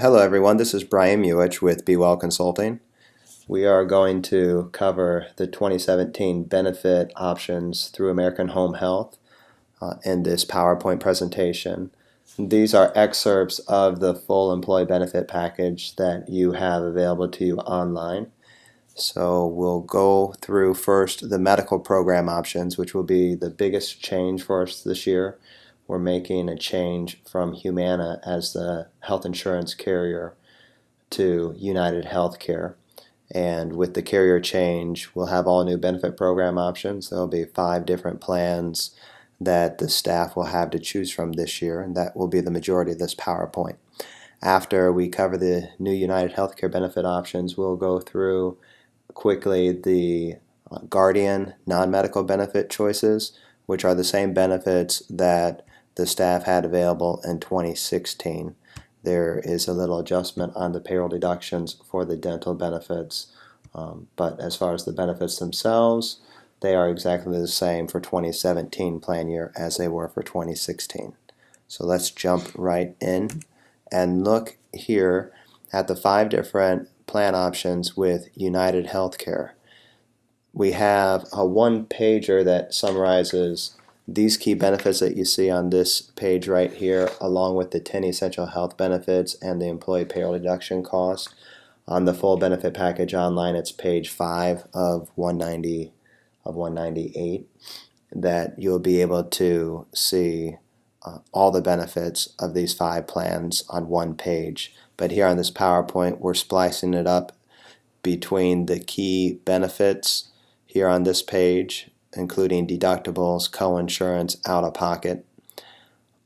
Hello everyone, this is Brian Muich with Be Well Consulting. We are going to cover the 2017 benefit options through American Home Health in this PowerPoint presentation. These are excerpts of the full employee benefit package that you have available to you online. So we'll go through first the medical program options, which will be the biggest change for us this year. We're making a change from Humana as the health insurance carrier to United Healthcare. And with the carrier change, we'll have all new benefit program options. There'll be 5 different plans that the staff will have to choose from this year, and that will be the majority of this PowerPoint. After we cover the new United Healthcare benefit options, we'll go through quickly the Guardian non-medical benefit choices, which are the same benefits that the staff had available in 2016. There is a little adjustment on the payroll deductions for the dental benefits, but as far as the benefits themselves, they are exactly the same for 2017 plan year as they were for 2016. So let's jump right in and look here at the 5 different plan options with United Healthcare. We have a one-pager that summarizes these key benefits that you see on this page right here, along with the 10 essential health benefits and the employee payroll deduction cost. On the full benefit package online, it's page 5 of 198, that you'll be able to see all the benefits of these 5 plans on one page. But here on this PowerPoint, we're splicing it up between the key benefits here on this page, including deductibles, co-insurance, out-of-pocket,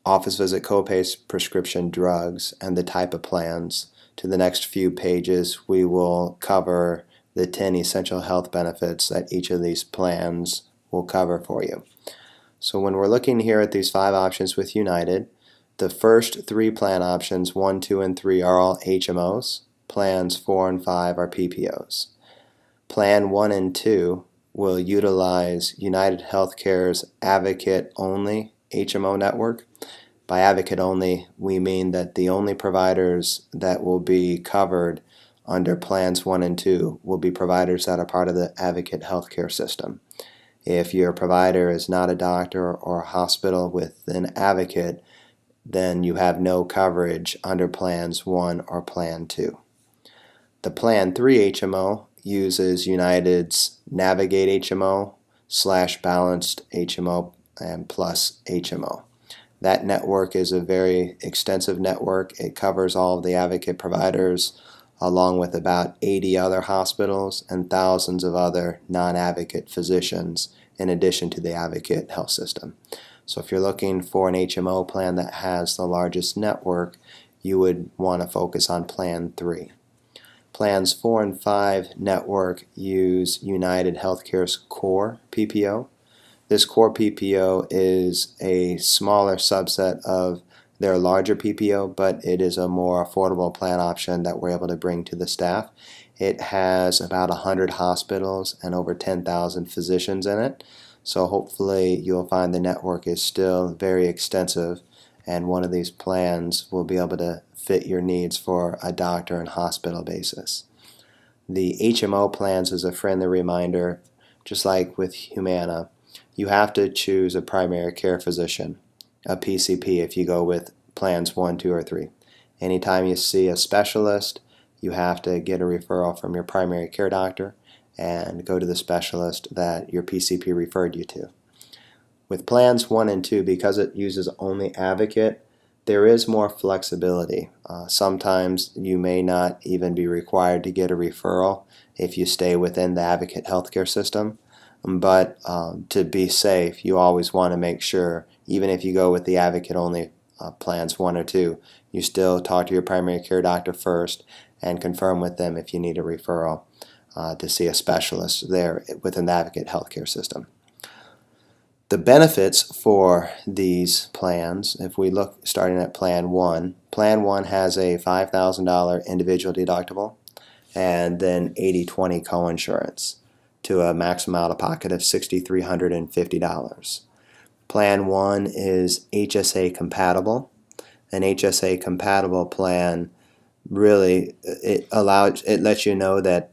office visit copays, prescription drugs, and the type of plans. To the next few pages, we will cover the 10 essential health benefits that each of these plans will cover for you. So when we're looking here at these 5 options with United, the first 3 plan options, 1, 2, and 3, are all HMOs. Plans 4 and 5 are PPOs. Plan 1 and 2 will utilize United Healthcare's Advocate-only HMO network. By Advocate-only, we mean that the only providers that will be covered under Plans 1 and 2 will be providers that are part of the Advocate healthcare system. If your provider is not a doctor or a hospital with an Advocate, then you have no coverage under Plans 1 or Plan 2. The Plan 3 HMO uses United's Navigate HMO / Balanced HMO and Plus HMO. That network is a very extensive network. It covers all of the Advocate providers along with about 80 other hospitals and thousands of other non-Advocate physicians in addition to the Advocate health system. So if you're looking for an HMO plan that has the largest network, you would want to focus on Plan 3. Plans 4 and 5 network use United Healthcare's Core PPO. This Core PPO is a smaller subset of their larger PPO, but it is a more affordable plan option that we're able to bring to the staff. It has about 100 hospitals and over 10,000 physicians in it, so hopefully you'll find the network is still very extensive, and one of these plans will be able to fit your needs for a doctor and hospital basis. The HMO plans, as a friendly reminder, just like with Humana, you have to choose a primary care physician, a PCP, if you go with plans 1, 2, or 3. Anytime you see a specialist, you have to get a referral from your primary care doctor and go to the specialist that your PCP referred you to. With plans 1 and 2, because it uses only Advocate, there is more flexibility. Sometimes you may not even be required to get a referral if you stay within the Advocate healthcare system. But to be safe, you always want to make sure, even if you go with the Advocate-only plans 1 or 2, you still talk to your primary care doctor first and confirm with them if you need a referral to see a specialist there within the Advocate healthcare system. The benefits for these plans, if we look starting at Plan 1, Plan 1 has a $5,000 individual deductible and then 80/20 coinsurance to a maximum out-of-pocket of $6,350. Plan 1 is HSA compatible. An HSA compatible plan really it lets you know that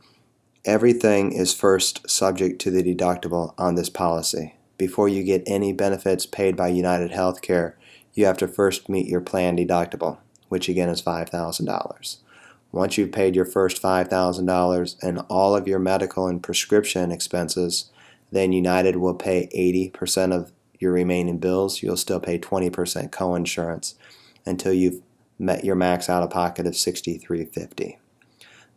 everything is first subject to the deductible on this policy. Before you get any benefits paid by United Healthcare, you have to first meet your plan deductible, which again is $5,000. Once you've paid your first $5,000 and all of your medical and prescription expenses, then United will pay 80% of your remaining bills. You'll still pay 20% coinsurance until you've met your max out-of-pocket of $63.50.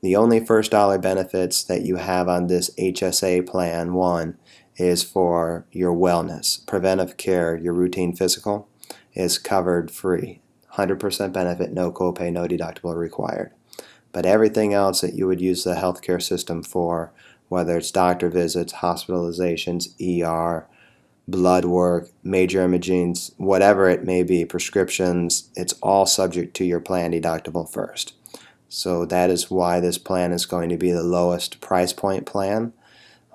The only first dollar benefits that you have on this HSA plan 1 is for your wellness. Preventive care, your routine physical, is covered free. 100% benefit, no copay, no deductible required. But everything else that you would use the healthcare system for, whether it's doctor visits, hospitalizations, ER, blood work, major imaging, whatever it may be, prescriptions, it's all subject to your plan deductible first. So that is why this plan is going to be the lowest price point plan,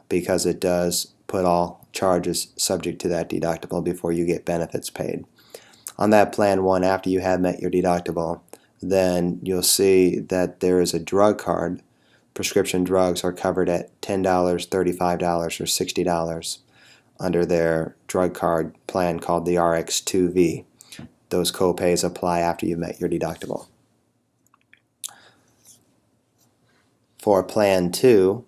because it does put all charges subject to that deductible before you get benefits paid. On that plan 1, after you have met your deductible, then you'll see that there is a drug card. Prescription drugs are covered at $10, $35, or $60 under their drug card plan called the RX2V. Those copays apply after you've met your deductible. For Plan 2,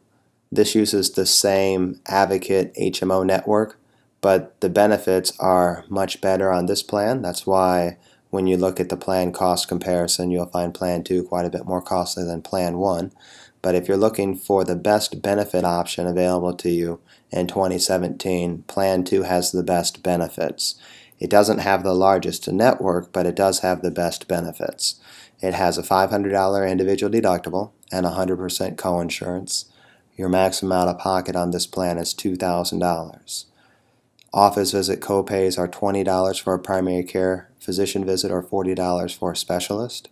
this uses the same Advocate HMO network, but the benefits are much better on this plan. That's why when you look at the plan cost comparison, you'll find Plan 2 quite a bit more costly than Plan 1. But if you're looking for the best benefit option available to you in 2017, Plan 2 has the best benefits. It doesn't have the largest network, but it does have the best benefits. It has a $500 individual deductible and 100% coinsurance. Your maximum out-of-pocket on this plan is $2,000. Office visit copays are $20 for a primary care physician visit or $40 for a specialist.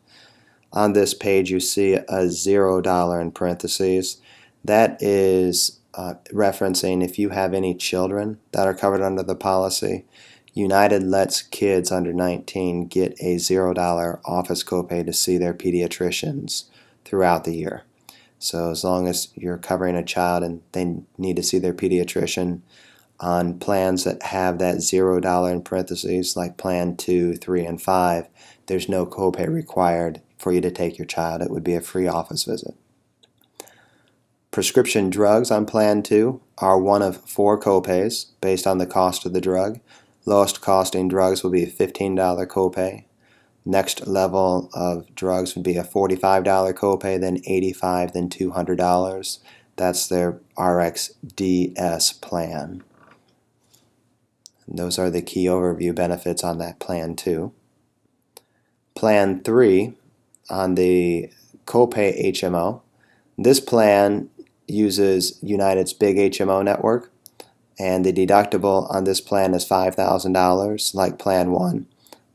On this page you see a $0 in parentheses. That is referencing if you have any children that are covered under the policy. United lets kids under 19 get a $0 office copay to see their pediatricians throughout the year. So as long as you're covering a child and they need to see their pediatrician, on plans that have that $0 in parentheses like Plan 2, 3, and 5, there's no copay required for you to take your child. It would be a free office visit. Prescription drugs on Plan 2 are one of 4 copays based on the cost of the drug. Lowest costing drugs will be a $15 copay. Next level of drugs would be a $45 copay, then $85, then $200. That's their RxDS plan. Those are the key overview benefits on that Plan 2. Plan 3 on the copay HMO. This plan uses United's big HMO network, and the deductible on this plan is $5,000 like Plan 1.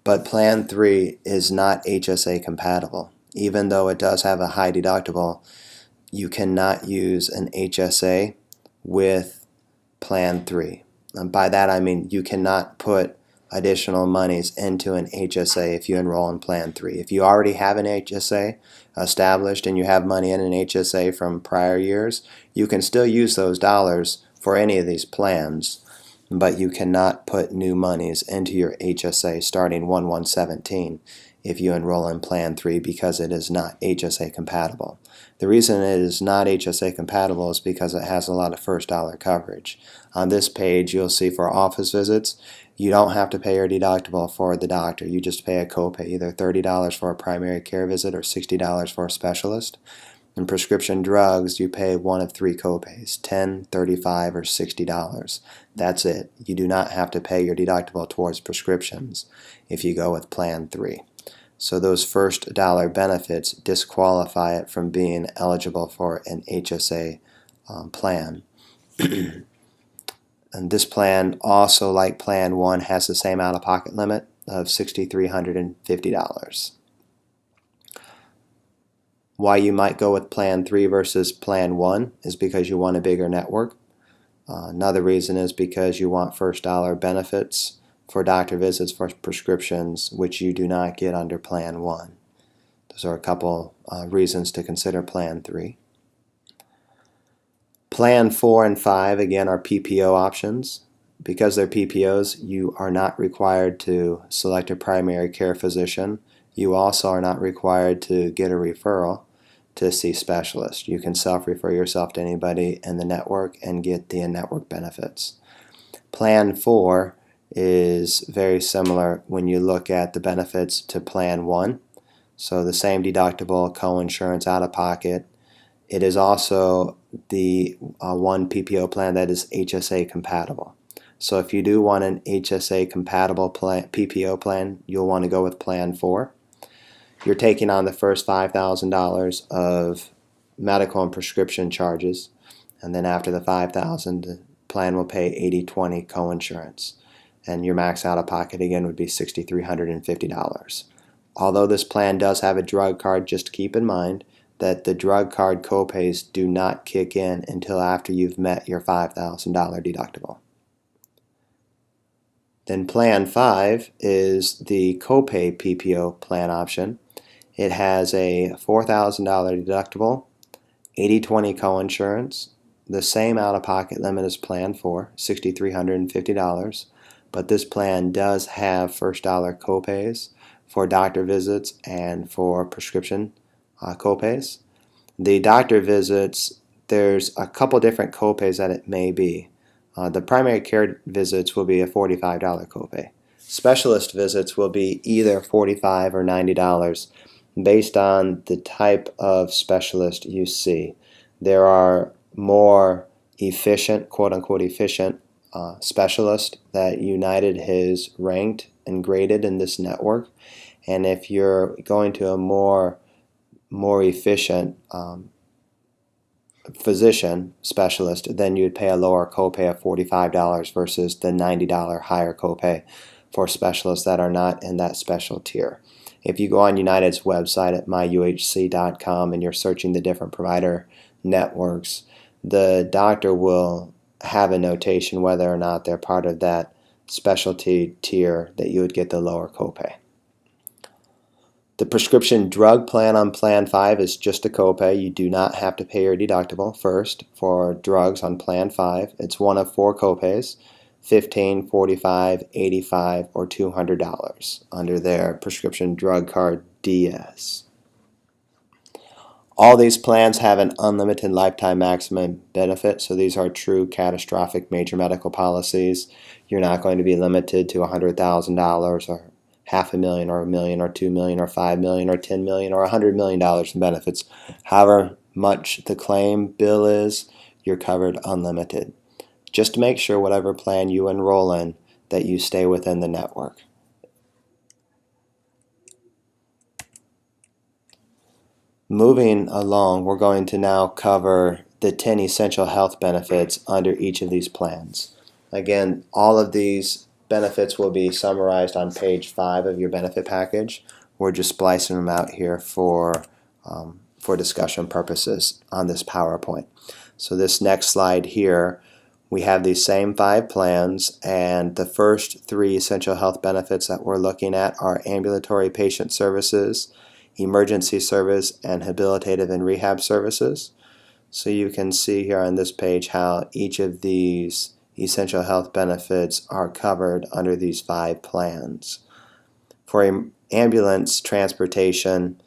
But Plan 3 is not HSA compatible. Even though it does have a high deductible, you cannot use an HSA with Plan 3. And by that I mean you cannot put additional monies into an HSA if you enroll in Plan 3. If you already have an HSA established and you have money in an HSA from prior years, you can still use those dollars for any of these plans, but you cannot put new monies into your HSA starting 1/1/17 if you enroll in Plan 3 because it is not HSA compatible. The reason it is not HSA compatible is because it has a lot of first dollar coverage. On this page you'll see for office visits, you don't have to pay your deductible for the doctor. You just pay a copay, either $30 for a primary care visit or $60 for a specialist. In prescription drugs, you pay one of 3 copays, $10, $35, or $60. That's it. You do not have to pay your deductible towards prescriptions if you go with Plan 3. So those first dollar benefits disqualify it from being eligible for an HSA plan. And this plan, also like Plan 1, has the same out-of-pocket limit of $6,350. Why you might go with Plan 3 versus Plan 1 is because you want a bigger network. Another reason is because you want first dollar benefits for doctor visits for prescriptions, which you do not get under Plan 1. Those are a couple reasons to consider Plan 3. Plan 4 and 5, again, are PPO options. Because they're PPOs, you are not required to select a primary care physician. You also are not required to get a referral to see specialists. You can self-refer yourself to anybody in the network and get the in-network benefits. Plan 4 is very similar when you look at the benefits to Plan 1. So the same deductible, co-insurance, out-of-pocket. It is also the one PPO plan that is HSA compatible. So if you do want an HSA compatible plan, PPO plan, you'll want to go with Plan 4. You're taking on the first $5,000 of medical and prescription charges, and then after the $5,000, the plan will pay 80/20 co-insurance, and your max out-of-pocket again would be $6,350. Although this plan does have a drug card, just keep in mind that the drug card copays do not kick in until after you've met your $5,000 deductible. Then Plan 5 is the copay PPO plan option. It has a $4,000 deductible, 80/20 coinsurance, the same out-of-pocket limit as Plan 4, $6,350, but this plan does have first dollar copays for doctor visits and for prescription copays. The doctor visits, there's a couple different copays that it may be. The primary care visits will be a $45 copay. Specialist visits will be either $45 or $90 based on the type of specialist you see. There are more efficient, quote-unquote efficient, specialists that United has ranked and graded in this network. And if you're going to a more efficient physician specialist, then you'd pay a lower copay of $45 versus the $90 higher copay for specialists that are not in that special tier. If you go on United's website at myuhc.com and you're searching the different provider networks, the doctor will have a notation whether or not they're part of that specialty tier that you would get the lower copay. The prescription drug plan on Plan 5 is just a copay. You do not have to pay your deductible first for drugs on Plan 5. It's one of 4 copays, $15, $45, $85, or $200 under their prescription drug card DS. All these plans have an unlimited lifetime maximum benefit, so these are true catastrophic major medical policies. You're not going to be limited to $100,000 or $500,000 or $1 million or $2 million or $5 million or $10 million or $100 million in benefits. However much the claim bill is, you're covered unlimited. Just make sure whatever plan you enroll in that you stay within the network. Moving along, we're going to now cover the 10 essential health benefits under each of these plans. Again, all of these benefits will be summarized on page 5 of your benefit package. We're just splicing them out here for discussion purposes on this PowerPoint. So this next slide here, we have these same 5 plans, and the first 3 essential health benefits that we're looking at are ambulatory patient services, emergency service, and habilitative and rehab services. So you can see here on this page how each of these essential health benefits are covered under these 5 plans. For ambulance transportation,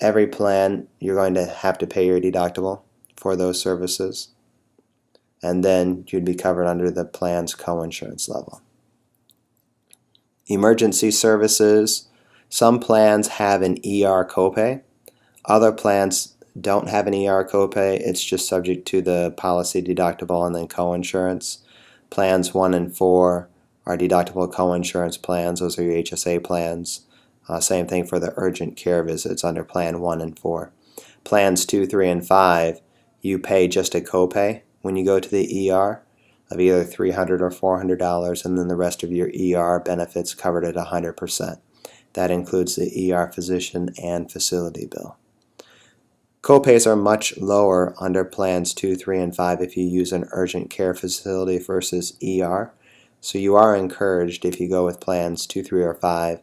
every plan you're going to have to pay your deductible for those services, and then you'd be covered under the plan's coinsurance level. Emergency services, some plans have an ER copay. Other plans don't have an ER copay. It's just subject to the policy deductible and then coinsurance. Plans 1 and 4 are deductible coinsurance plans. Those are your HSA plans. Same thing for the urgent care visits under Plan 1 and 4. Plans 2, 3, and 5, you pay just a copay when you go to the ER of either $300 or $400, and then the rest of your ER benefits covered at 100%. That includes the ER physician and facility bill. Copays are much lower under plans 2, 3, and 5 if you use an urgent care facility versus ER. So you are encouraged, if you go with plans 2, 3, or 5,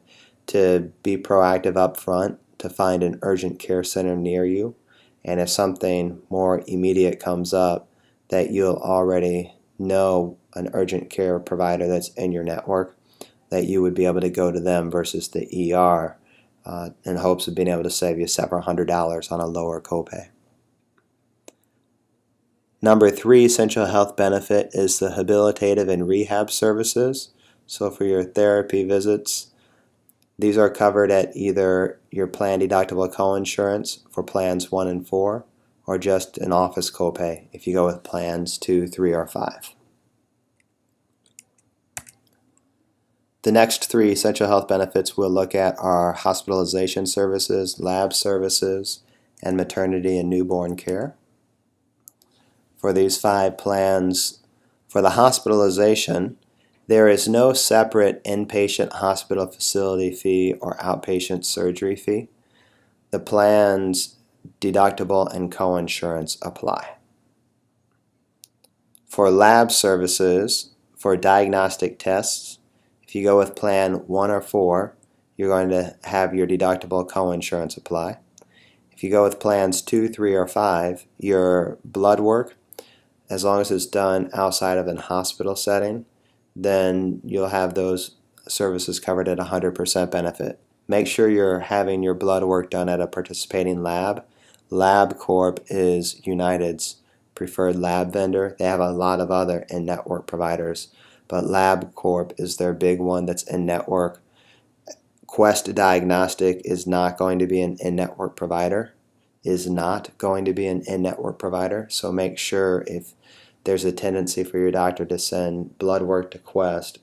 to be proactive up front to find an urgent care center near you, and if something more immediate comes up, that you'll already know an urgent care provider that's in your network, that you would be able to go to them versus the ER in hopes of being able to save you several $100s on a lower copay. Number 3 essential health benefit is the habilitative and rehab services. So for your therapy visits, these are covered at either your plan deductible coinsurance for plans 1 and 4, or just an office copay if you go with plans 2, 3, or 5. The next 3 essential health benefits we'll look at are hospitalization services, lab services, and maternity and newborn care. For these 5 plans, for the hospitalization, there is no separate inpatient hospital facility fee or outpatient surgery fee. The plan's deductible and coinsurance apply. For lab services, for diagnostic tests, if you go with plan 1 or 4, you're going to have your deductible coinsurance apply. If you go with plans 2, 3, or 5, your blood work, as long as it's done outside of a hospital setting, then you'll have those services covered at 100% benefit. Make sure you're having your blood work done at a participating lab. LabCorp is United's preferred lab vendor. They have a lot of other in-network providers, but LabCorp is their big one that's in-network. Quest Diagnostic is not going to be an in-network provider, so make sure if there's a tendency for your doctor to send blood work to Quest,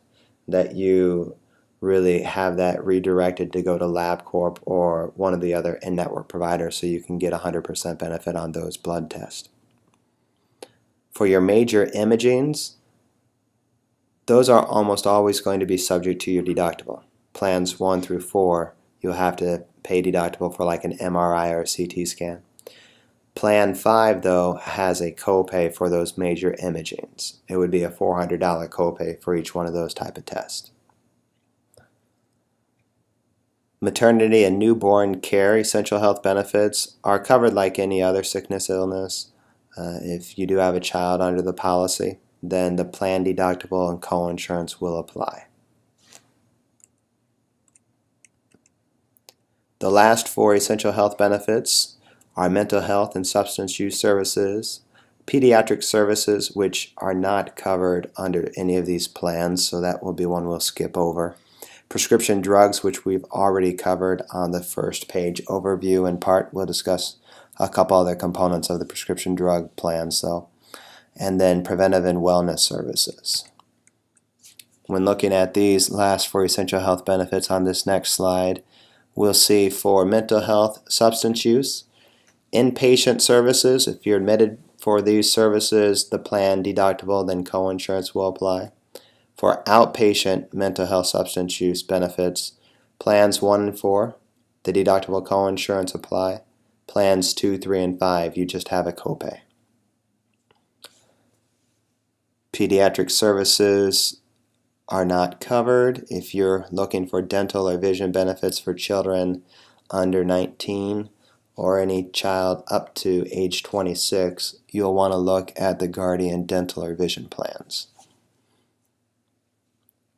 that you really have that redirected to go to LabCorp or one of the other in-network providers so you can get 100% benefit on those blood tests. For your major imagings, those are almost always going to be subject to your deductible. Plans 1 through 4, you'll have to pay deductible for like an MRI or a CT scan. Plan 5, though, has a copay for those major imagings. It would be a $400 copay for each one of those type of tests. Maternity and newborn care essential health benefits are covered like any other sickness, illness. If you do have a child under the policy, then the plan deductible and coinsurance will apply. The last 4 essential health benefits are mental health and substance use services, pediatric services, which are not covered under any of these plans, so that will be one we'll skip over. Prescription drugs, which we've already covered on the first page overview and part. We'll discuss a couple other components of the prescription drug plans, though. And then preventive and wellness services. When looking at these last 4 essential health benefits on this next slide, we'll see for mental health, substance use, inpatient services, if you're admitted for these services, the plan deductible, then coinsurance will apply. For outpatient mental health substance use benefits, plans 1 and 4, the deductible coinsurance apply. Plans 2, 3, and 5, you just have a copay. Pediatric services are not covered. If you're looking for dental or vision benefits for children under 19 or any child up to age 26, you'll want to look at the Guardian dental or vision plans.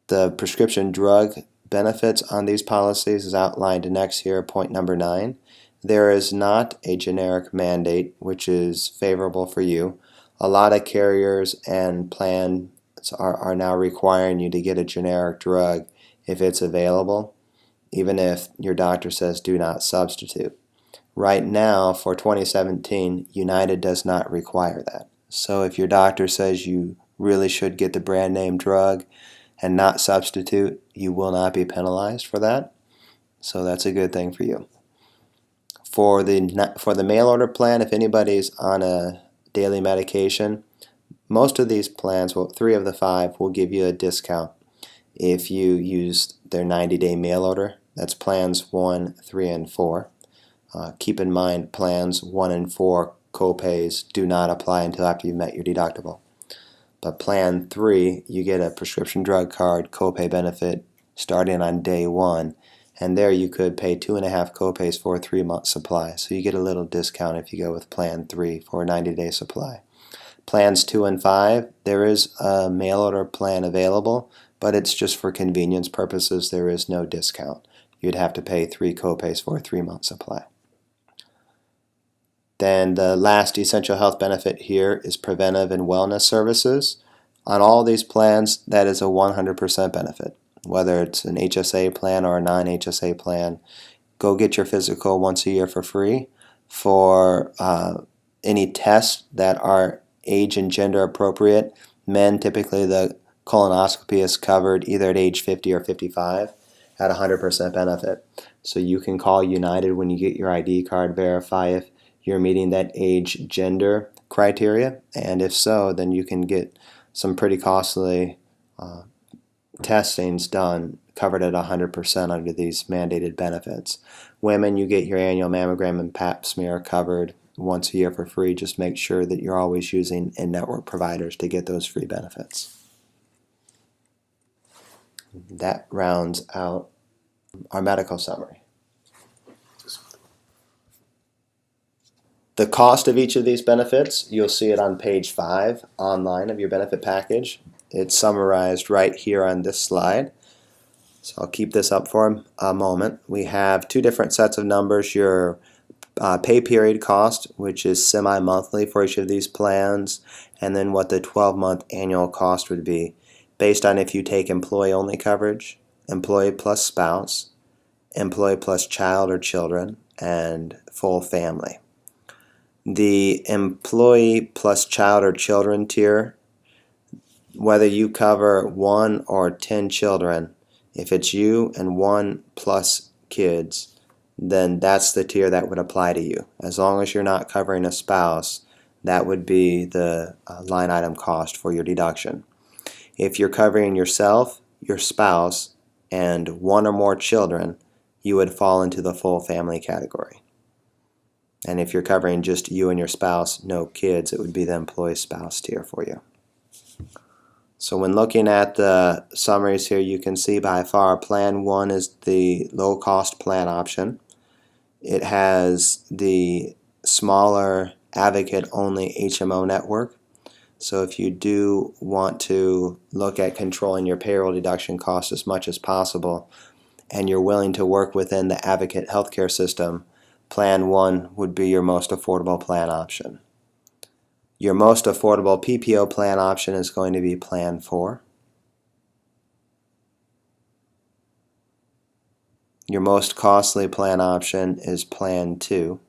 The prescription drug benefits on these policies is outlined next here, point number 9. There is not a generic mandate, which is favorable for you. A lot of carriers and plans are now requiring you to get a generic drug if it's available, even if your doctor says do not substitute. Right now, for 2017, United does not require that. So if your doctor says you really should get the brand name drug and not substitute, you will not be penalized for that. So that's a good thing for you. For the mail order plan, if anybody's on a daily medication, most of these plans, well, 3 of the 5, will give you a discount if you use their 90-day mail order. That's plans 1, 3, and 4. Keep in mind, plans 1 and 4 copays do not apply until after you've met your deductible. But plan 3, you get a prescription drug card copay benefit starting on day 1, and there you could pay 2.5 copays for a 3-month supply. So you get a little discount if you go with Plan 3 for a 90-day supply. Plans 2 and 5, there is a mail order plan available, but it's just for convenience purposes. There is no discount. You'd have to pay 3 copays for a 3-month supply. Then the last essential health benefit here is preventive and wellness services. On all these plans, that is a 100% benefit. Whether it's an HSA plan or a non-HSA plan, go get your physical once a year for free. For any tests that are age and gender appropriate, men, typically the colonoscopy is covered either at age 50 or 55 at 100% benefit. So you can call United when you get your ID card, verify if you're meeting that age gender criteria, and if so, then you can get some pretty costly testings done covered at 100% under these mandated benefits. Women, you get your annual mammogram and pap smear covered once a year for free. Just make sure that you're always using in-network providers to get those free benefits. That rounds out our medical summary. The cost of each of these benefits, you'll see it on page 5 online of your benefit package. It's summarized right here on this slide. So I'll keep this up for a moment. We have 2 different sets of numbers. Your pay period cost, which is semi-monthly for each of these plans, and then what the 12-month annual cost would be based on if you take employee-only coverage, employee plus spouse, employee plus child or children, and full family. The employee plus child or children tier, whether you cover 1 or 10 children, if it's you and 1 plus kids, then that's the tier that would apply to you. As long as you're not covering a spouse, that would be the line item cost for your deduction. If you're covering yourself, your spouse, and 1 or more children, you would fall into the full family category. And if you're covering just you and your spouse, no kids, it would be the employee spouse tier for you. So when looking at the summaries here, you can see by far Plan 1 is the low-cost plan option. It has the smaller advocate-only HMO network. So if you do want to look at controlling your payroll deduction costs as much as possible, and you're willing to work within the advocate healthcare system, Plan 1 would be your most affordable plan option. Your most affordable PPO plan option is going to be Plan 4. Your most costly plan option is Plan 2.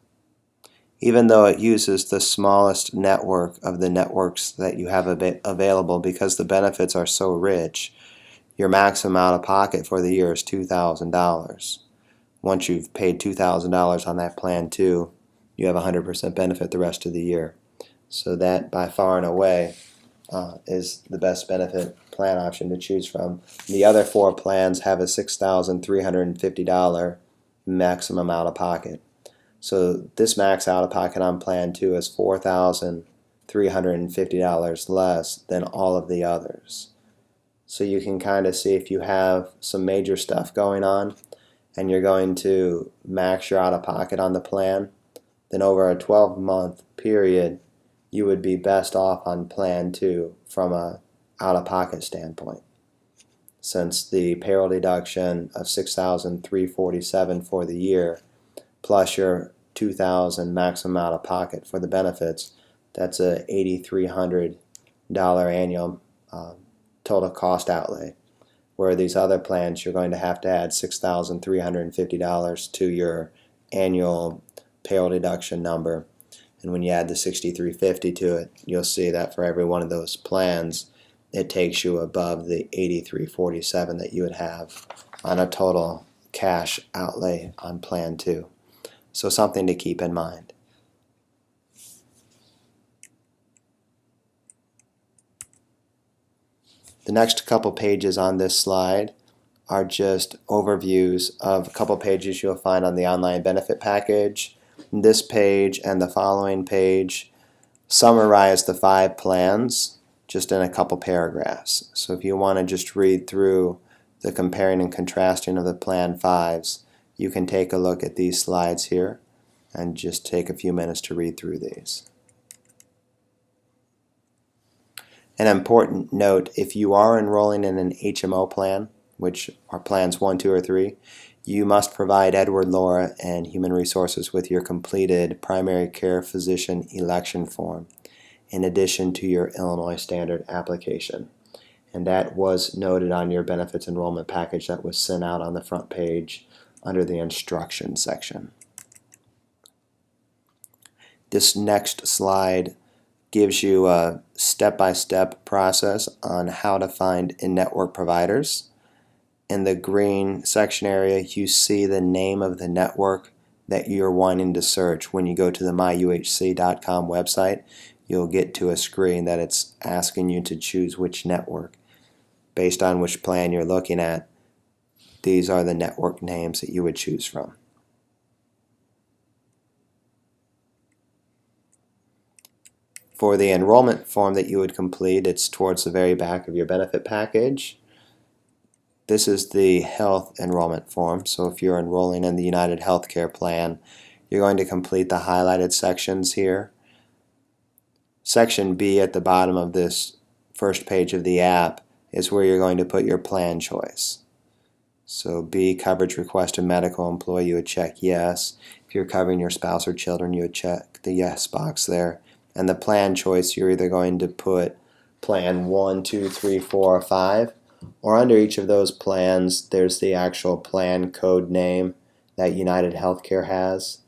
Even though it uses the smallest network of the networks that you have available, because the benefits are so rich, your maximum out of pocket for the year is $2,000. Once you've paid $2,000 on that Plan 2, you have 100% benefit the rest of the year. So that, by far and away, is the best benefit plan option to choose from. The other 4 plans have a $6,350 maximum out of pocket. So this max out of pocket on Plan 2 is $4,350 less than all of the others. So you can kind of see if you have some major stuff going on and you're going to max your out of pocket on the plan, then over a 12-month period, you would be best off on Plan 2 from a out-of-pocket standpoint, since the payroll deduction of $6,347 for the year plus your $2,000 maximum out-of-pocket for the benefits, that's a $8,300 annual total cost outlay. Where these other plans, you're going to add $6,350 to your annual payroll deduction number. And when you add the $6,350 to it, you'll see that for every one of those plans, it takes you above the $8,347 that you would have on a total cash outlay on Plan 2. So something to keep in mind. The next couple pages on this slide are just overviews of a couple pages you'll find on the online benefit package. This page and the following page summarize the 5 plans just in a couple paragraphs. So if you want to just read through the comparing and contrasting of the Plan 5s, you can take a look at these slides here and just take a few minutes to read through these. An important note, if you are enrolling in an HMO plan, which are plans 1, 2, or 3, you must provide Edward, Laura, and Human Resources with your completed primary care physician election form in addition to your Illinois standard application. And that was noted on your benefits enrollment package that was sent out on the front page under the instructions section. This next slide gives you a step-by-step process on how to find in-network providers. In the green section area, you see the name of the network that you're wanting to search. When you go to the myuhc.com website, you'll get to a screen that it's asking you to choose which network. Based on which plan you're looking at, these are the network names that you would choose from. For the enrollment form that you would complete, it's towards the very back of your benefit package. This is the health enrollment form. So if you're enrolling in the United Healthcare plan, you're going to complete the highlighted sections here. Section B at the bottom of this first page of the app is where you're going to put your plan choice. So B, coverage requested medical employee, you would check yes. If you're covering your spouse or children, you would check the yes box there. And the plan choice, you're either going to put plan 1, 2, 3, 4, or 5, or under each of those plans, there's the actual plan code name that United Healthcare has.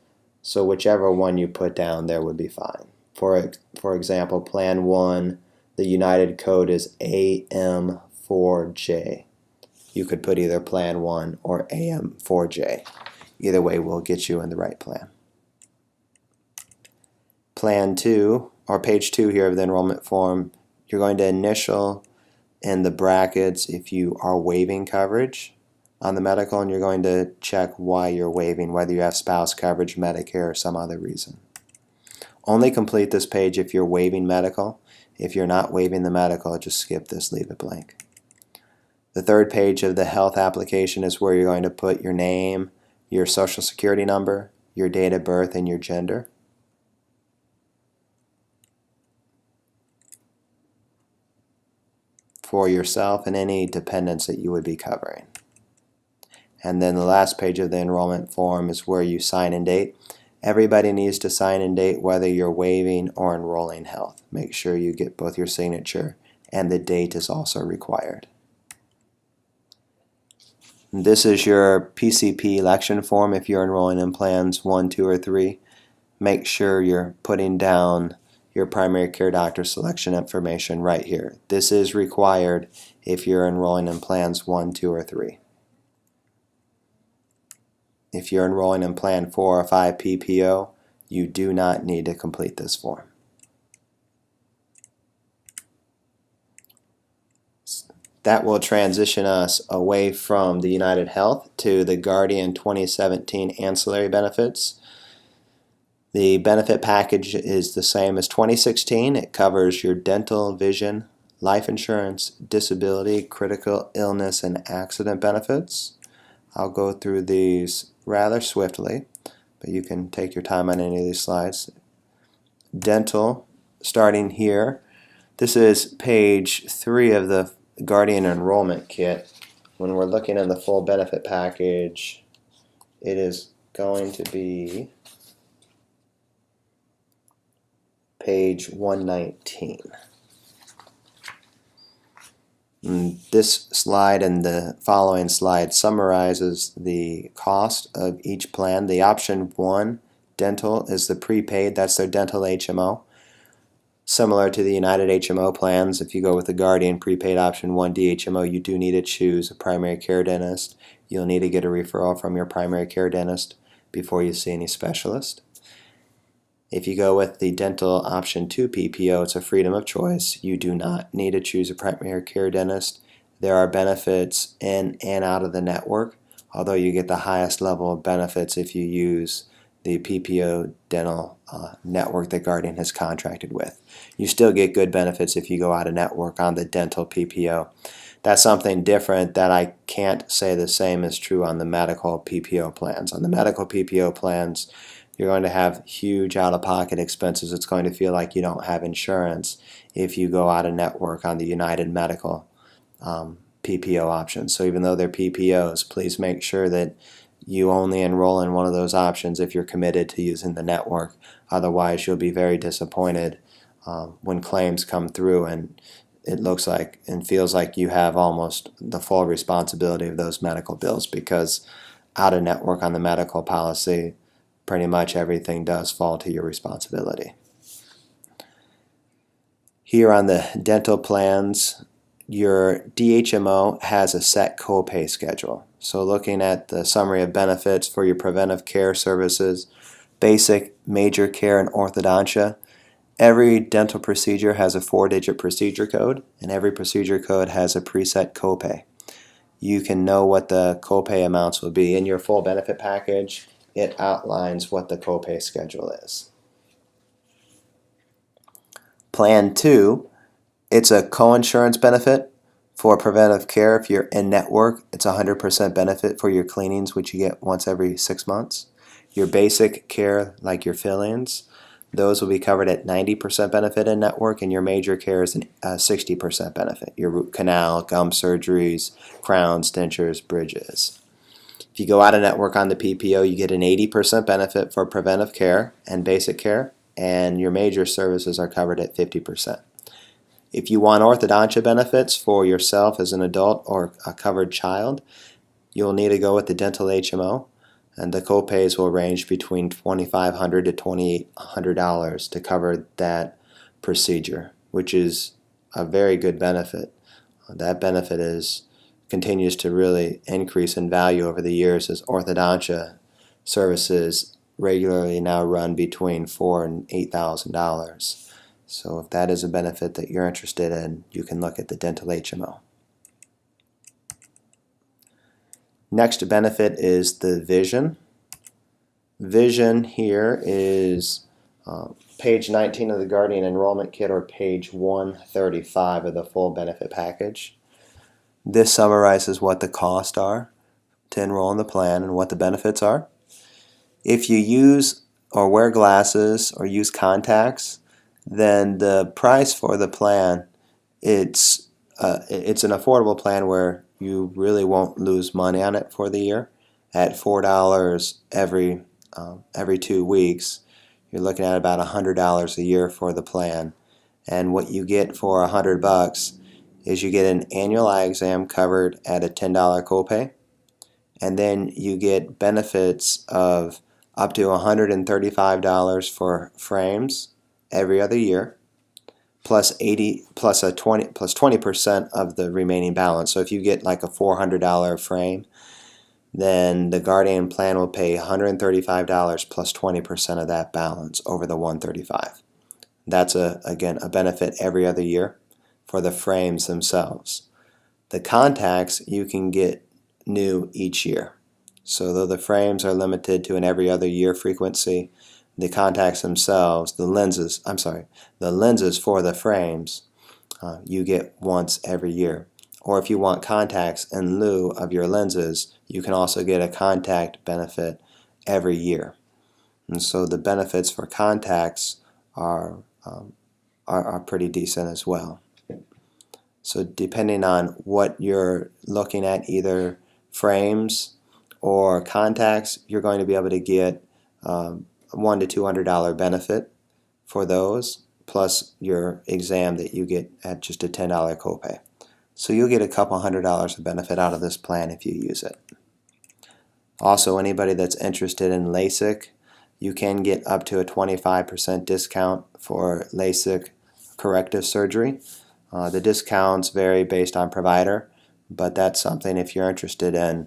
So whichever one you put down there would be fine. For example, plan 1, the United code is AM4J. You could put either plan 1 or AM4J. Either way will get you in the right plan. Plan 2, or page 2 here of the enrollment form, you're going to initial in the brackets if you are waiving coverage on the medical, and you're going to check why you're waiving, whether you have spouse coverage, Medicare, or some other reason. Only complete this page if you're waiving medical. If you're not waiving the medical, just skip this, leave it blank. The third page of the health application is where you're going to put your name, your social security number, your date of birth, and your gender. For yourself and any dependents that you would be covering. And then the last page of the enrollment form is where you sign and date. Everybody needs to sign and date whether you're waiving or enrolling health. Make sure you get both your signature, and the date is also required. This is your PCP election form if you're enrolling in plans 1, 2, or 3. Make sure you're putting down your primary care doctor selection information right here. This is required if you're enrolling in plans 1, 2, or 3. If you're enrolling in plan 4 or 5 PPO, you do not need to complete this form. That will transition us away from the United Health to the Guardian 2017 ancillary benefits. The benefit package is the same as 2016. It covers your dental, vision, life insurance, disability, critical illness, and accident benefits. I'll go through these rather swiftly, but you can take your time on any of these slides. Dental, starting here. This is page 3 of the Guardian Enrollment Kit. When we're looking at the full benefit package, it is going to be page 119. And this slide and the following slide summarizes the cost of each plan. The option 1, dental, is the prepaid. That's their dental HMO. Similar to the United HMO plans, if you go with the Guardian prepaid option 1 DHMO, you do need to choose a primary care dentist. You'll need to get a referral from your primary care dentist before you see any specialist. If you go with the dental option 2 PPO, it's a freedom of choice. You do not need to choose a primary care dentist. There are benefits in and out of the network, although you get the highest level of benefits if you use the PPO dental network that Guardian has contracted with. You still get good benefits if you go out of network on the dental PPO. That's something different that I can't say the same is true on the medical PPO plans. On the medical PPO plans, you're going to have huge out-of-pocket expenses. It's going to feel like you don't have insurance if you go out of network on the United Medical PPO options. So even though they're PPOs, please make sure that you only enroll in one of those options if you're committed to using the network. Otherwise, you'll be very disappointed when claims come through and it looks like and feels like you have almost the full responsibility of those medical bills, because out of network on the medical policy, pretty much everything does fall to your responsibility. Here on the dental plans, your DHMO has a set copay schedule. So looking at the summary of benefits for your preventive care services, basic, major care, and orthodontia, every dental procedure has a 4-digit procedure code, and every procedure code has a preset copay. You can know what the copay amounts will be. In your full benefit package, it outlines what the copay schedule is. Plan 2, it's a coinsurance benefit for preventive care. If you're in network, it's 100% benefit for your cleanings, which you get once every 6 months. Your basic care, like your fill-ins, those will be covered at 90% benefit in network, and your major care is a 60% benefit. Your root canal, gum surgeries, crowns, dentures, bridges. If you go out of network on the PPO, you get an 80% benefit for preventive care and basic care, and your major services are covered at 50%. If you want orthodontia benefits for yourself as an adult or a covered child, you'll need to go with the dental HMO, and the copays will range between $2,500 to $2,800 to cover that procedure, which is a very good benefit. That benefit continues to really increase in value over the years, as orthodontia services regularly now run between $4,000 and $8,000. So if that is a benefit that you're interested in, you can look at the dental HMO. Next benefit is the vision. Vision here is page 19 of the Guardian Enrollment Kit, or page 135 of the full benefit package. This summarizes what the costs are to enroll in the plan and what the benefits are. If you use or wear glasses or use contacts, then the price for the plan, it's an affordable plan where you really won't lose money on it for the year. At $4 every 2 weeks, you're looking at about $100 a year for the plan. And what you get for $100 is you get an annual eye exam covered at a $10 copay, and then you get benefits of up to $135 for frames every other year, plus 20% of the remaining balance. So if you get like a $400 frame, then the Guardian plan will pay $135 plus 20% of that balance over the $135. That's again a benefit every other year for the frames themselves. The contacts you can get new each year. So though the frames are limited to an every other year frequency, the contacts themselves, the lenses for the frames, you get once every year. Or if you want contacts in lieu of your lenses, you can also get a contact benefit every year. And so the benefits for contacts are pretty decent as well. So depending on what you're looking at, either frames or contacts, you're going to be able to get $100 to $200 benefit for those, plus your exam that you get at just a $10 copay. So you'll get a couple $100 of benefit out of this plan if you use it. Also, anybody that's interested in LASIK, you can get up to a 25% discount for LASIK corrective surgery. The discounts vary based on provider, but that's something, if you're interested in,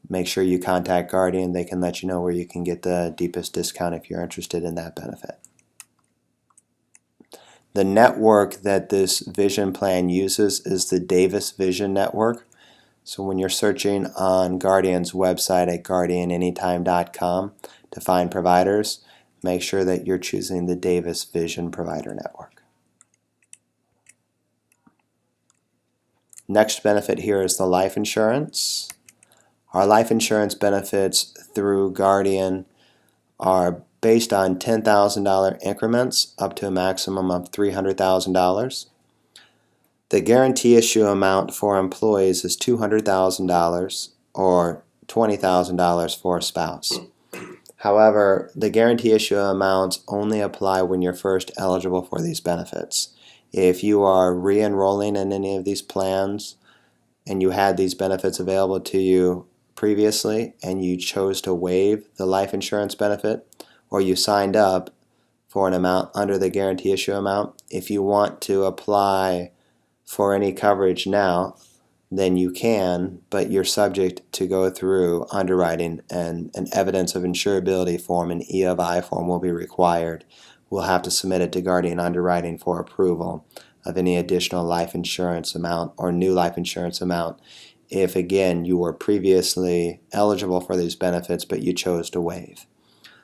make sure you contact Guardian. They can let you know where you can get the deepest discount if you're interested in that benefit. The network that this vision plan uses is the Davis Vision Network. So when you're searching on Guardian's website at guardiananytime.com to find providers, make sure that you're choosing the Davis Vision Provider Network. Next benefit here is the life insurance. Our life insurance benefits through Guardian are based on $10,000 increments up to a maximum of $300,000. The guarantee issue amount for employees is $200,000 or $20,000 for a spouse. However, the guarantee issue amounts only apply when you're first eligible for these benefits. If you are re-enrolling in any of these plans and you had these benefits available to you previously and you chose to waive the life insurance benefit, or you signed up for an amount under the guarantee issue amount, if you want to apply for any coverage now, then you can, but you're subject to go through underwriting, and an evidence of insurability form, an E of I form, will be required. We'll have to submit it to Guardian Underwriting for approval of any additional life insurance amount or new life insurance amount if, again, you were previously eligible for these benefits but you chose to waive.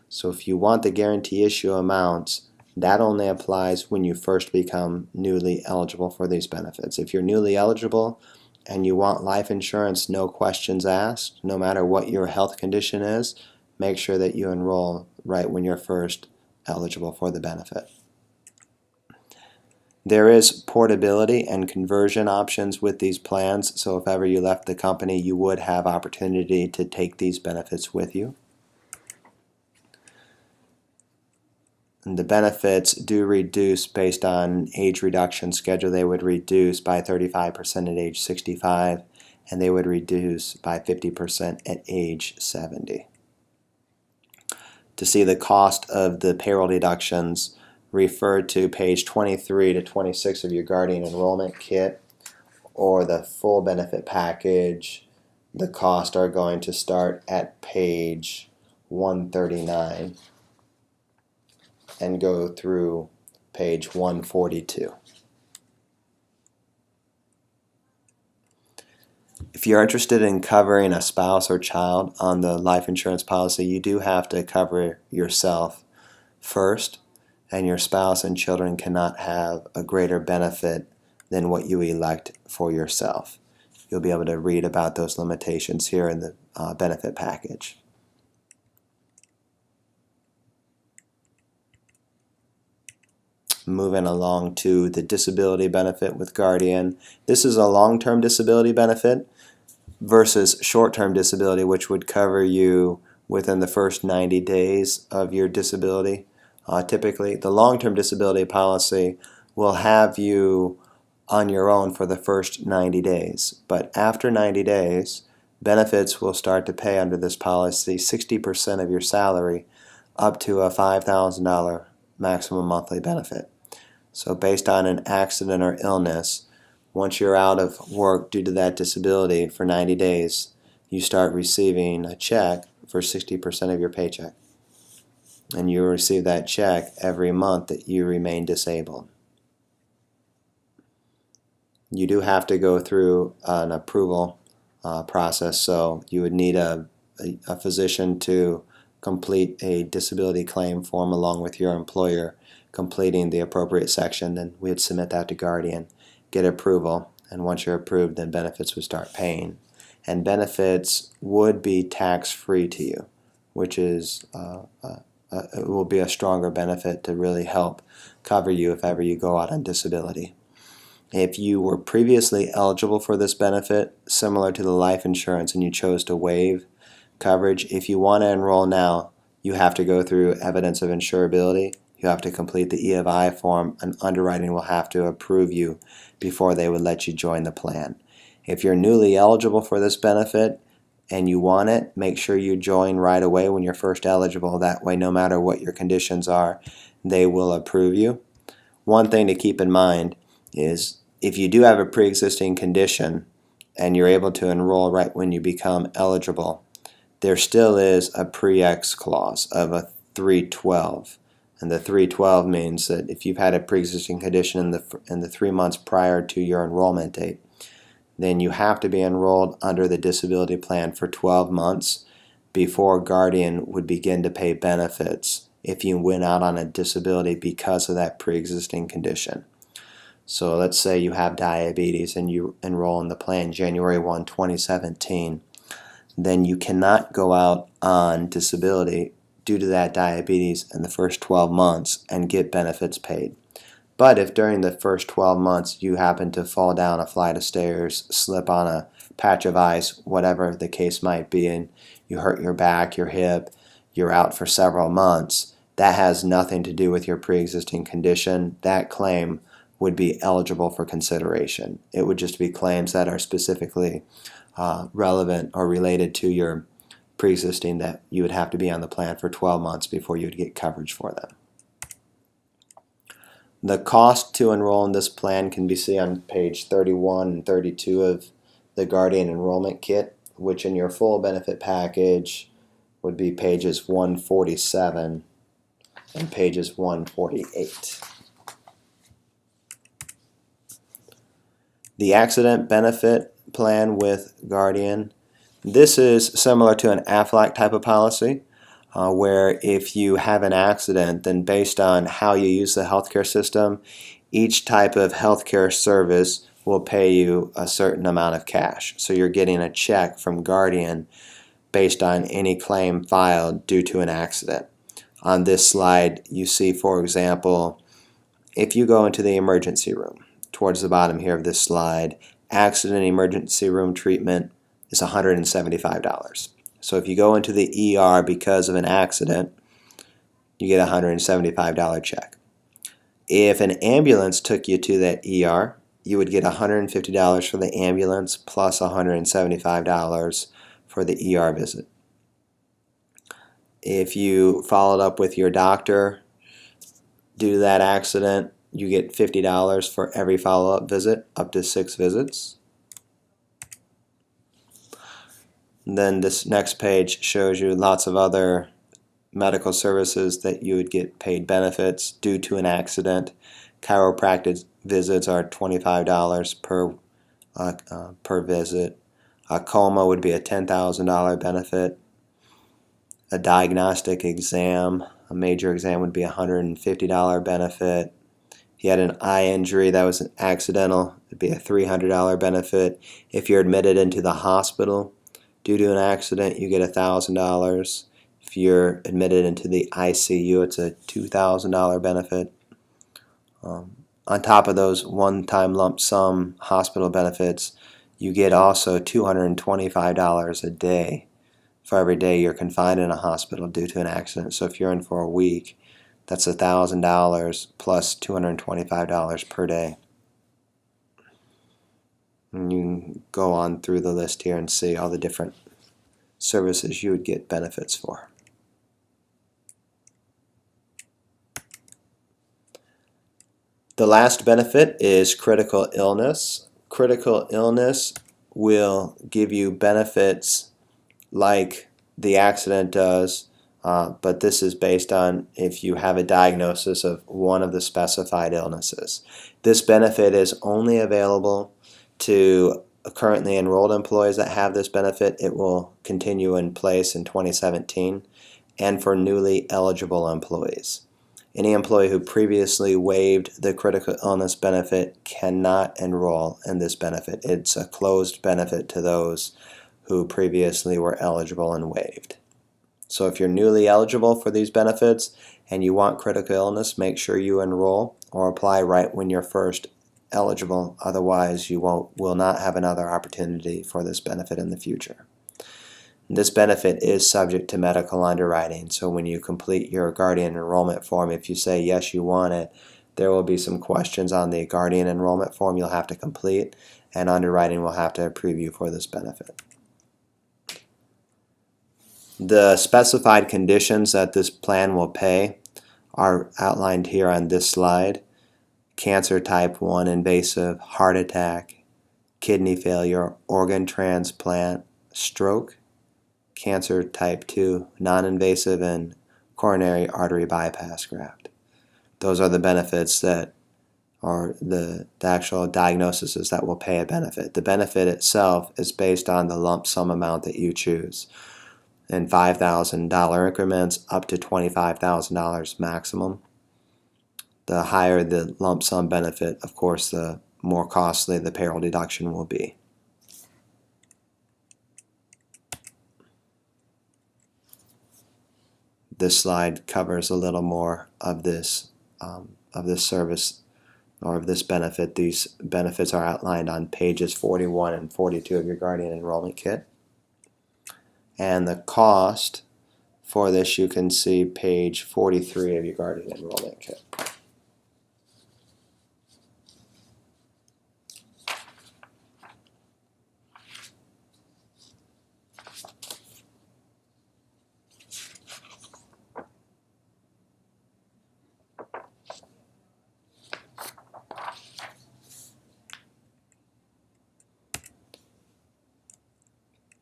So if you want the guarantee issue amounts, that only applies when you first become newly eligible for these benefits. If you're newly eligible and you want life insurance, no questions asked, no matter what your health condition is, make sure that you enroll right when you're first eligible for the benefit. There is portability and conversion options with these plans, so if ever you left the company, you would have opportunity to take these benefits with you. And the benefits do reduce based on age reduction schedule. They would reduce by 35% at age 65, and they would reduce by 50% at age 70. To see the cost of the payroll deductions, refer to page 23 to 26 of your Guardian Enrollment Kit or the full benefit package. The costs are going to start at page 139 and go through page 142. If you're interested in covering a spouse or child on the life insurance policy, you do have to cover yourself first, and your spouse and children cannot have a greater benefit than what you elect for yourself. You'll be able to read about those limitations here in the benefit package. Moving along to the disability benefit with Guardian. This is a long-term disability benefit versus short-term disability, which would cover you within the first 90 days of your disability. Typically, the long-term disability policy will have you on your own for the first 90 days. But after 90 days, benefits will start to pay under this policy 60% of your salary up to a $5,000 maximum monthly benefit. So based on an accident or illness, once you're out of work due to that disability for 90 days, you start receiving a check for 60% of your paycheck. And you receive that check every month that you remain disabled. You do have to go through an approval process, so you would need a physician to complete a disability claim form along with your employer completing the appropriate section. Then we'd submit that to Guardian, get approval, and once you're approved, then benefits would start paying. And benefits would be tax-free to you, which is it will be a stronger benefit to really help cover you if ever you go out on disability. If you were previously eligible for this benefit, similar to the life insurance, and you chose to waive coverage, if you want to enroll now, you have to go through evidence of insurability. You have to complete the E of I form, and underwriting will have to approve you before they would let you join the plan. If you're newly eligible for this benefit and you want it, make sure you join right away when you're first eligible. That way, no matter what your conditions are, they will approve you. One thing to keep in mind is if you do have a pre-existing condition and you're able to enroll right when you become eligible, there still is a pre-X clause of a 312. And the 312 means that if you've had a pre-existing condition in the 3 months prior to your enrollment date, then you have to be enrolled under the disability plan for 12 months before Guardian would begin to pay benefits if you went out on a disability because of that pre-existing condition. So let's say you have diabetes and you enroll in the plan January 1, 2017. Then you cannot go out on disability due to that diabetes in the first 12 months and get benefits paid. But if during the first 12 months you happen to fall down a flight of stairs, slip on a patch of ice, whatever the case might be, and you hurt your back, your hip, you're out for several months, that has nothing to do with your pre-existing condition. That claim would be eligible for consideration. It would just be claims that are specifically relevant or related to your pre-existing that you would have to be on the plan for 12 months before you would get coverage for them. The cost to enroll in this plan can be seen on page 31 and 32 of the Guardian Enrollment Kit, which in your full benefit package would be pages 147 and pages 148. The accident benefit plan with Guardian. This is similar to an AFLAC type of policy, where if you have an accident, then based on how you use the healthcare system, each type of healthcare service will pay you a certain amount of cash. So you're getting a check from Guardian based on any claim filed due to an accident. On this slide, you see, for example, if you go into the emergency room, towards the bottom here of this slide, accident emergency room treatment is $175. So if you go into the ER because of an accident, you get a $175 check. If an ambulance took you to that ER, you would get $150 for the ambulance plus $175 for the ER visit. If you followed up with your doctor due to that accident, you get $50 for every follow-up visit, up to 6 visits. And then this next page shows you lots of other medical services that you would get paid benefits due to an accident. Chiropractic visits are $25 per visit. A coma would be a $10,000 benefit. A diagnostic exam, a major exam, would be a $150 benefit. If you had an eye injury that was accidental, it would be a $300 benefit. If you're admitted into the hospital due to an accident, you get $1,000. If you're admitted into the ICU, it's a $2,000 benefit. On top of those one-time lump sum hospital benefits, you get also $225 a day for every day you're confined in a hospital due to an accident. So if you're in for a week, that's $1,000 plus $225 per day. And you can go on through the list here and see all the different services you would get benefits for. The last benefit is critical illness. Critical illness will give you benefits like the accident does, but this is based on if you have a diagnosis of one of the specified illnesses. This benefit is only available to currently enrolled employees that have this benefit. It will continue in place in 2017, and for newly eligible employees. Any employee who previously waived the critical illness benefit cannot enroll in this benefit. It's a closed benefit to those who previously were eligible and waived. So if you're newly eligible for these benefits and you want critical illness, make sure you enroll or apply right when you're first eligible. Otherwise, you will not have another opportunity for this benefit in the future. This benefit is subject to medical underwriting, so when you complete your Guardian enrollment form, if you say yes, you want it, there will be some questions on the Guardian enrollment form you'll have to complete, and underwriting will have to approve you for this benefit. The specified conditions that this plan will pay are outlined here on this slide. Cancer type 1, invasive, heart attack, kidney failure, organ transplant, stroke, cancer type 2, non-invasive, and coronary artery bypass graft. Those are the benefits that are the actual diagnoses that will pay a benefit. The benefit itself is based on the lump sum amount that you choose in $5,000 increments up to $25,000 maximum. the higher the lump sum benefit, of course, the more costly the payroll deduction will be. This slide covers a little more of this service or of this benefit. These benefits are outlined on pages 41 and 42 of your Guardian Enrollment Kit. And the cost for this, you can see page 43 of your Guardian Enrollment Kit.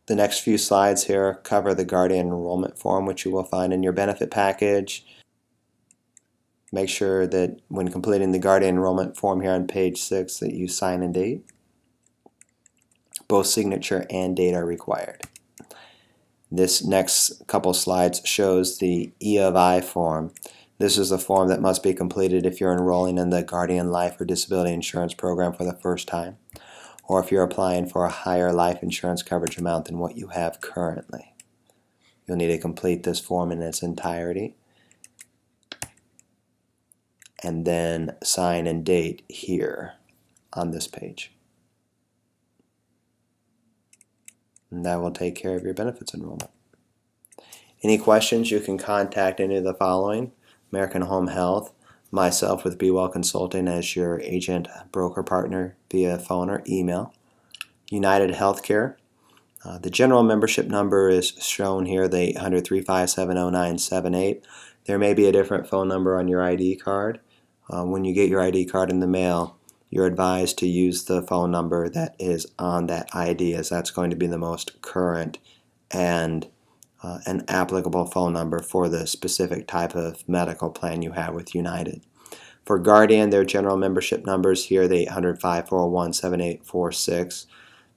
The next few slides here cover the Guardian Enrollment Form, which you will find in your benefit package. Make sure that when completing the Guardian Enrollment Form here on page 6 that you sign and date. Both signature and date are required. This next couple slides shows the E of I form. This is a form that must be completed if you're enrolling in the Guardian Life or Disability Insurance Program for the first time, or if you're applying for a higher life insurance coverage amount than what you have currently. You'll need to complete this form in its entirety and then sign and date here on this page. And that will take care of your benefits enrollment. Any questions, you can contact any of the following: American Home Health, myself with Be Well Consulting as your agent broker partner via phone or email, United Healthcare. The general membership number is shown here, the 800-357-0978. There may be a different phone number on your ID card. When you get your ID card in the mail, you're advised to use the phone number that is on that ID, as that's going to be the most current and an applicable phone number for the specific type of medical plan you have with United. For Guardian, their general membership numbers here, the 800-541-7846.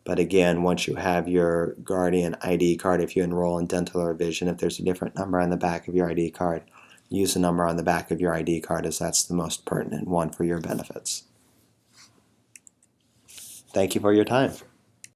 But again, once you have your Guardian ID card, if you enroll in dental or vision, if there's a different number on the back of your ID card, use the number on the back of your ID card, as that's the most pertinent one for your benefits. Thank you for your time.